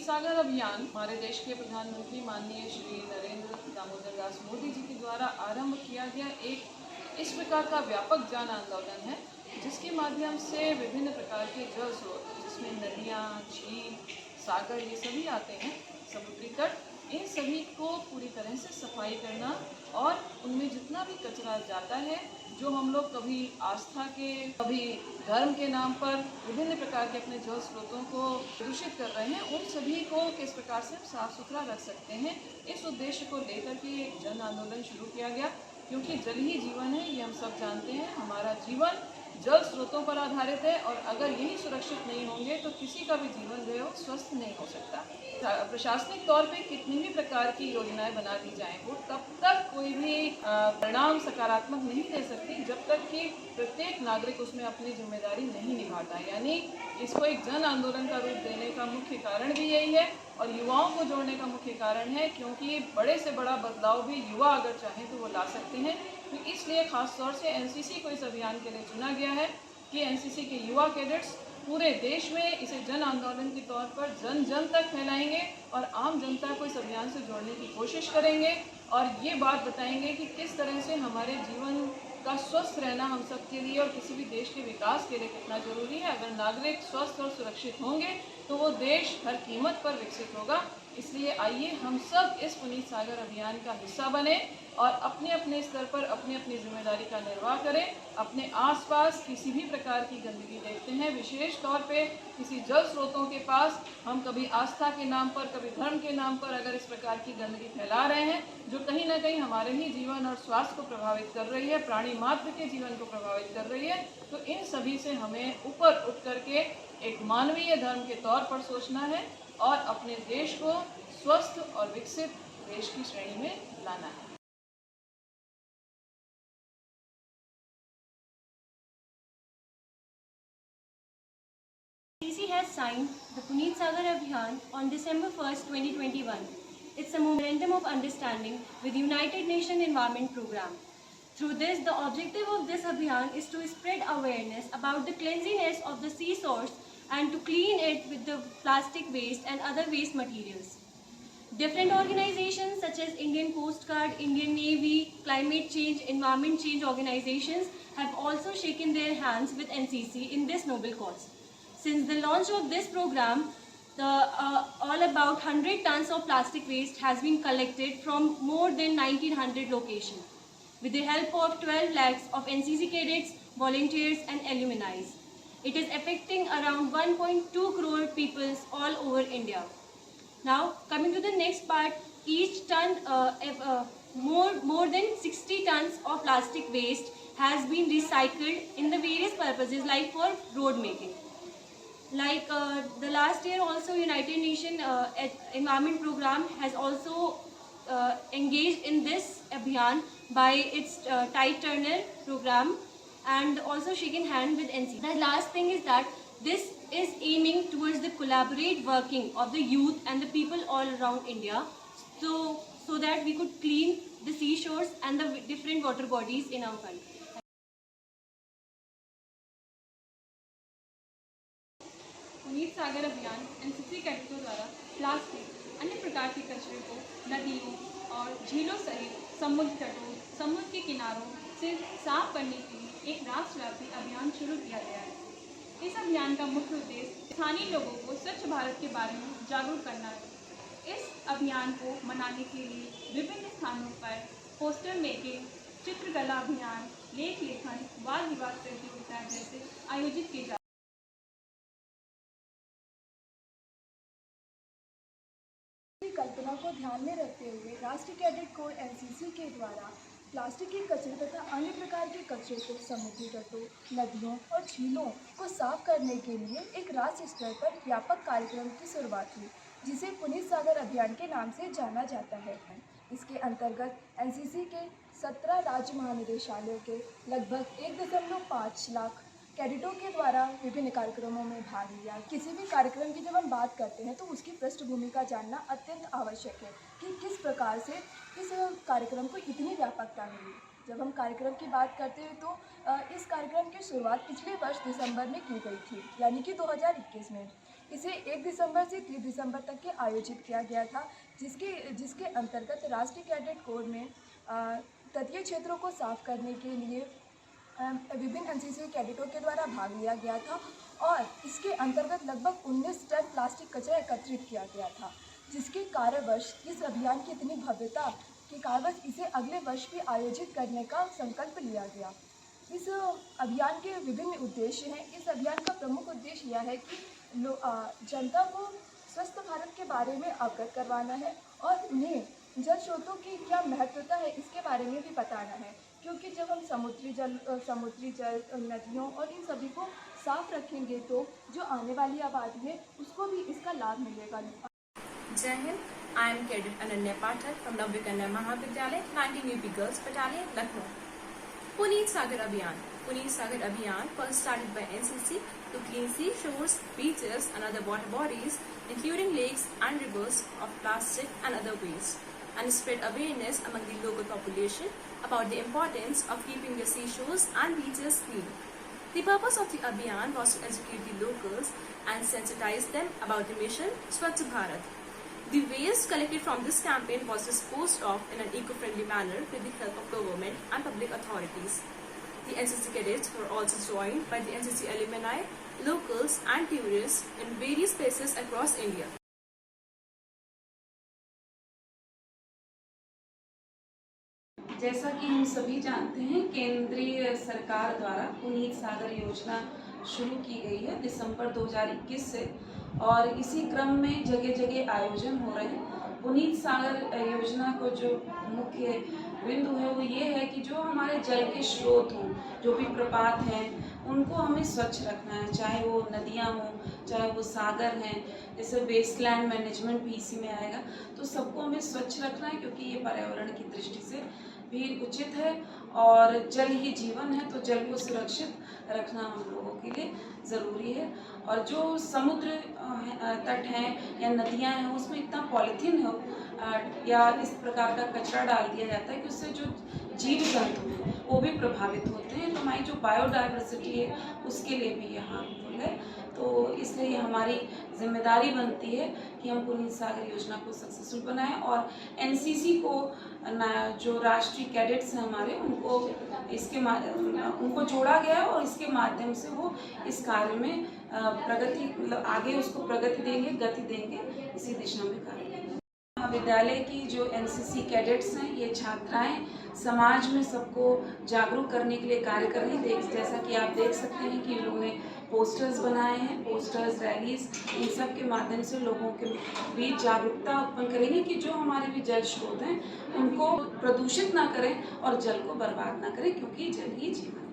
सागर अभियान हमारे देश के प्रधानमंत्री माननीय श्री नरेंद्र दामोदर दास मोदी जी के द्वारा आरंभ किया गया एक इस प्रकार का व्यापक जन आंदोलन है, जिसके माध्यम से विभिन्न प्रकार के जल स्रोत, जिसमें नदियाँ, झील, सागर ये सभी आते हैं, समुद्री तट, इन सभी को पूरी तरह से सफाई करना और उनमें जितना भी कचरा जाता है, जो हम लोग कभी आस्था के, कभी धर्म के नाम पर विभिन्न प्रकार के अपने जल स्रोतों को प्रदूषित कर रहे हैं, उन सभी को किस प्रकार से साफ सुथरा रख सकते हैं, इस उद्देश्य को लेकर के एक जन आंदोलन शुरू किया गया। क्योंकि जल ही जीवन है, ये हम सब जानते हैं। हमारा जीवन जल स्रोतों पर आधारित है और अगर यही सुरक्षित नहीं होंगे तो किसी का भी जीवन जो है वो स्वस्थ नहीं हो सकता। प्रशासनिक तौर पे कितनी भी प्रकार की योजनाएं बना दी जाएं, वो तब तक कोई भी परिणाम सकारात्मक नहीं दे सकती जब तक कि प्रत्येक नागरिक उसमें अपनी जिम्मेदारी नहीं निभाता। यानी इसको एक जन आंदोलन का रूप देने का मुख्य कारण भी यही है और युवाओं को जोड़ने का मुख्य कारण है, क्योंकि बड़े से बड़ा बदलाव भी युवा अगर चाहें तो वो ला सकते हैं। तो इसलिए खास तौर से एनसीसी को इस अभियान के लिए चुना गया है कि एनसीसी के युवा कैडेट्स पूरे देश में इसे जन आंदोलन के तौर पर जन जन तक फैलाएंगे और आम जनता को इस अभियान से जोड़ने की कोशिश करेंगे और ये बात बताएंगे कि किस तरह से हमारे जीवन का स्वस्थ रहना हम सब के लिए और किसी भी देश के विकास के लिए कितना जरूरी है। अगर नागरिक स्वस्थ और सुरक्षित होंगे तो वो देश हर कीमत पर विकसित होगा। इसलिए आइए हम सब इस पुनीत सागर अभियान का हिस्सा बने और अपने अपने स्तर पर अपनी अपनी जिम्मेदारी का निर्वाह करें। अपने आसपास किसी भी प्रकार की गंदगी देखते हैं, विशेष तौर पे किसी जल स्रोतों के पास हम कभी आस्था के नाम पर, कभी धर्म के नाम पर अगर इस प्रकार की गंदगी फैला रहे हैं जो कहीं ना कहीं हमारे ही जीवन और स्वास्थ्य को प्रभावित कर रही है, प्राणी मात्र के जीवन को प्रभावित कर रही है, तो इन सभी से हमें ऊपर उठ करके एक मानवीय धर्म के तौर पर सोचना है और अपने देश को स्वस्थ और विकसित देश की श्रेणी में लाना है। NCC has signed the Puneet Sagar Abhiyan on December 1st, 2021. It's a memorandum of understanding with the United Nations Environment Programme. Through this, the objective of this Abhiyan is to spread awareness about the cleanliness of the sea source and to clean it with the plastic waste and other waste materials. Different organizations such as Indian Coast Guard, Indian Navy, climate change, environment change organizations have also shaken their hands with NCC in this noble cause. Since the launch of this program, all about 100 tons of plastic waste has been collected from more than 1900 locations with the help of 12 lakhs of NCC cadets, volunteers and alumni. It is affecting around 1.2 crore people all over India. Now, coming to the next part, each ton, more than 60 tons of plastic waste has been recycled in the various purposes like for road making. Like the last year also United Nations Environment Programme has also engaged in this Abhiyan by its Tide Turner program and also shaken hand with NC. The last thing is that this is aiming towards the collaborate working of the youth and the people all around India so that we could clean the seashores and the different water bodies in our country. Puneet सागर अभियान NCC कैडेटों द्वारा plastic, अन्य प्रकार के कचरे को नदियों और झीलों सहित समुद्र तटों, समुद्र के किनारों से साफ करने के लिए एक राष्ट्रव्यापी अभियान शुरू किया गया है। इस अभियान का मुख्य उद्देश्य स्थानीय लोगों को स्वच्छ भारत के बारे में जागरूक करना है। इस अभियान को मनाने के लिए विभिन्न स्थानों पर पोस्टर मेकिंग, चित्रकला अभियान, लेख लेखन, वाद विवाद प्रतियोगिता जैसे आयोजित किए जाते हैं। कल्पना को ध्यान में रखते हुए राष्ट्रीय कैडेट कोर एनसीसी के द्वारा प्लास्टिक के कचरे तथा अन्य प्रकार के कचरे को समुद्री तटों, नदियों और झीलों को साफ करने के लिए एक राज्य स्तर पर व्यापक कार्यक्रम की शुरुआत हुई, जिसे पुनीत सागर अभियान के नाम से जाना जाता है। इसके अंतर्गत एनसीसी के 17 राज्य महानिदेशालयों के लगभग 1.5 लाख कैडेटों के द्वारा विभिन्न कार्यक्रमों में भाग लिया। किसी भी कार्यक्रम की जब हम बात करते हैं तो उसकी पृष्ठभूमि का जानना अत्यंत आवश्यक है कि किस प्रकार से इस कार्यक्रम को इतनी व्यापकता मिली। जब हम कार्यक्रम की बात करते हैं तो इस कार्यक्रम की शुरुआत पिछले वर्ष दिसंबर में की गई थी, यानी कि 2021 में। इसे 1 दिसंबर से 30 दिसंबर तक के आयोजित किया गया था, जिसके अंतर्गत राष्ट्रीय कैडेट कोर में तटीय क्षेत्रों को साफ करने के लिए विभिन्न एनसीसी कैडेटों के द्वारा भाग लिया गया था और इसके अंतर्गत लगभग 19 टन प्लास्टिक कचरा एकत्रित किया गया था, जिसके कारणवश इस अभियान की इतनी भव्यता के कारणवश इसे अगले वर्ष भी आयोजित करने का संकल्प लिया गया। इस अभियान के विभिन्न उद्देश्य हैं। इस अभियान का प्रमुख उद्देश्य यह है कि जनता को स्वस्थ भारत के बारे में अवगत करवाना है और उन्हें जल स्रोतों की क्या महत्वता है इसके बारे में भी बताना है, क्योंकि जब हम समुद्री जल नदियों और इन सभी को साफ रखेंगे तो जो आने वाली आबादी है उसको भी इसका लाभ मिलेगा। जय Hind. I am Cadet Ananya Pathak from Navya Kanya Mahavidyalaya, 19 UP Girls Battalion, Lucknow. Puneet Sagar Abhiyan. Puneet Sagar Abhiyan was started by NCC to clean sea shores, beaches and other water bodies, including lakes and rivers, of plastic and other waste, and spread awareness among the local population about the importance of keeping the seashores and beaches clean. The purpose of the Abhiyan was to educate the locals and sensitize them about the mission Swachh Bharat. The waste collected from this campaign was disposed of in an eco-friendly manner with the help of government and public authorities. The NCC cadets were also joined by the NCC alumni, locals and tourists in various places across India. जैसा कि हम सभी जानते हैं, केंद्रीय सरकार द्वारा पुनीत सागर योजना शुरू की गई है दिसंबर 2021 से और इसी क्रम में जगह जगह आयोजन हो रहे हैं। पुनीत सागर योजना को जो मुख्य बिंदु है वो ये है कि जो हमारे जल के स्रोत हों, जो भी प्रपात हैं, उनको हमें स्वच्छ रखना है, चाहे वो नदियाँ हों, चाहे वो सागर हैं, जैसे वेस्टलैंड मैनेजमेंट भी इसी में आएगा। तो सबको हमें स्वच्छ रखना है क्योंकि ये पर्यावरण की दृष्टि से भी उचित है और जल ही जीवन है, तो जल को सुरक्षित रखना हम लोगों के लिए ज़रूरी है। और जो समुद्र तट हैं या नदियां हैं उसमें इतना पॉलीथीन हो या इस प्रकार का कचरा डाल दिया जाता है कि उससे जो जीव जंतु हैं वो भी प्रभावित होते हैं, तो हमारी जो बायोडाइवर्सिटी है उसके लिए भी ये हार्मफुल है। तो इसलिए हमारी जिम्मेदारी बनती है कि हम पुनीत सागर योजना को सक्सेसफुल बनाएं और एनसीसी को जो राष्ट्रीय कैडेट्स हैं हमारे उनको जोड़ा गया है और इसके माध्यम से वो इस कार्य में प्रगति मतलब आगे उसको प्रगति देंगे, गति देंगे, इसी दिशा में कार्य करेंगे। महाविद्यालय की जो एनसीसी कैडेट्स हैं ये छात्राएं समाज में सबको जागरूक करने के लिए कार्य कर रही हैं। जैसा कि आप देख सकते हैं कि लोगों ने पोस्टर्स बनाए हैं, पोस्टर्स, रैलीज, इन सब के माध्यम से लोगों के बीच जागरूकता उत्पन्न करेंगे कि जो हमारे भी जल स्रोत हैं उनको प्रदूषित ना करें और जल को बर्बाद ना करें, क्योंकि जल ही जीवन है।